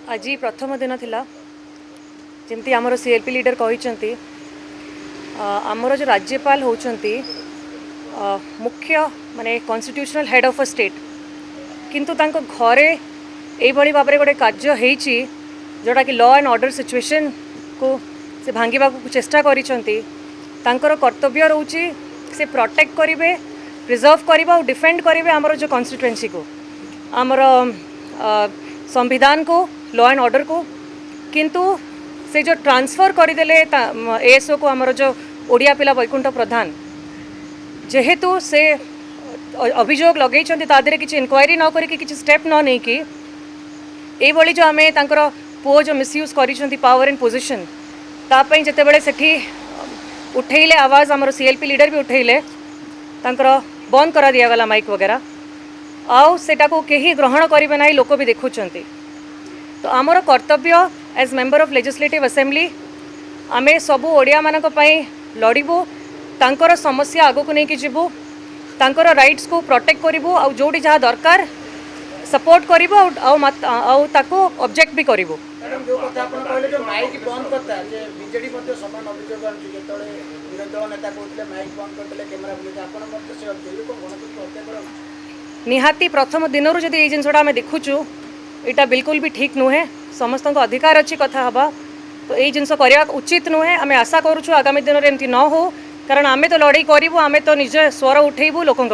आज प्रथम दिन थिला जमती आमर सीएलपी लीडर कहते आमर जो राज्यपाल होचंती मुख्य माने constitutional head of a state किंतु तांको घरे एभली भाव गोटे कार्य होईची जोटा कि लॉ एंड ऑर्डर सिचुएशन को से भांगा चेष्टा करिसंती तांकर कर्तव्य रोची से प्रोटेक्ट करेंगे प्रिजर्व करवा और डिफेंड करेंगे आमर जो कॉन्स्टिट्युएंसी को आमर संविधान को लॉ एंड ऑर्डर को किंतु से जो ट्रांसफर करदेले एएसओ को आमर जो ओडिया पिला वैकुंठ प्रधान जेहेतु से अभियोग लगे कि इनक्वारी न करी स्टेप न नहीं कि ये जो आम तर पुओ जो मिसयूज कर पावर एंड पोजिशन तापाई जिते बड़े सेठी उठेले आवाज़ आमर सीएलपी लीडर भी उठेले तांकर बंद करा दिया गला माइक वगैरह आउ सेटा को कहीं ग्रहण करेंगे ना लोक भी देखुंट तो आमर कर्तव्य as member of legislative assembly आमे सबू ओडिया मानक पई लड़बू तांकर समस्या आगो को लेकिन जीवु तांकर राइट्स को प्रोटेक्ट करिवु आ जोडी जहाँ दरकार सपोर्ट करिवु आ ताको ऑब्जेक्ट भी करिवु। मैडम जो कथा आपण कहले जो माइक बंद करता जे बीजेडी मध्ये समान अभियोग आछि जेतळे विरोधी दल नेता कहले माइक बंद करतले कैमरा बुले आपण मध्ये से अभियोग को गणतंत्र हत्या करन निहाती प्रथम दिनरु जदि ए जिनसडा आमे देखुचु एटा बिल्कुल भी ठीक नुहे समस्त अधिकार अच्छी कथा हवा तो ये जिनस करवा उचित नुहे आम आशा करुचु आगामी दिन में एमती न हो कारण आमे तो लड़ाई करूँ आमे तो निज स्वर उठेबू लोकों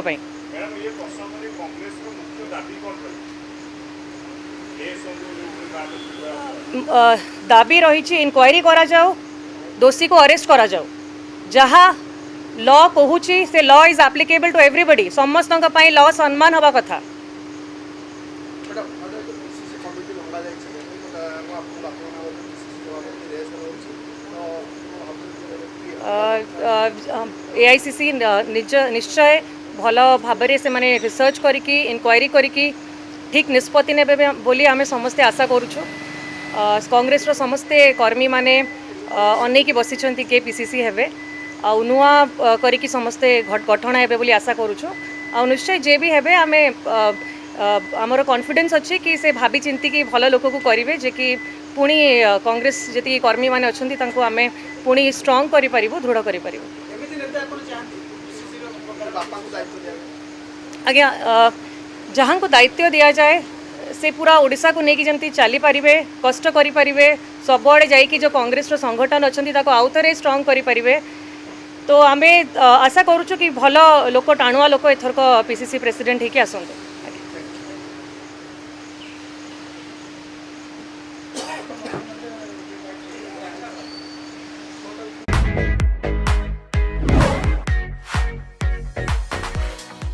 दाबी रही इनक्वारी करा जाओ दोषी को अरेस्ट करा जाओ जहाँ लॉ कहूँ से law is applicable to everybody समस्त लॉ सम्मान हवा कथा। एआईसीसी निश्चय भल भाव से माने रिसर्च करिकी इनक्वारी करिकी ठीक निष्पत्ति ने बोली आमे समस्ते आशा करूछु। कांग्रेस रो समस्ते कर्मी माने अनेकी बसिचंती के पीसीसी हेबे आ नुआ करिकी समस्ते गठन हेबे बोली आशा करूछु। आ निश्चय जे भी हेबे आमे आमर कॉन्फिडेंस अच्छी कि से भाभी चिंती कि भल लोक को करेंगे जे कि पुणी कांग्रेस जी कर्मी मैंने अच्छा आम पुणी स्ट्रंग करें दृढ़ करें। आज्ञा जहाँ को दायित्व दि जाए से पूरा ओडिशा को लेकिन जमी चली पारे कष्ट करें सबुआड़े जाकि जो कांग्रेस संगठन अच्छा आउ थे स्ट्रंग करें तो आम आशा करुचु कि भल लोक टाणुआ लोक एथरक पीसीसी प्रेसिडेंट होकर आसतु।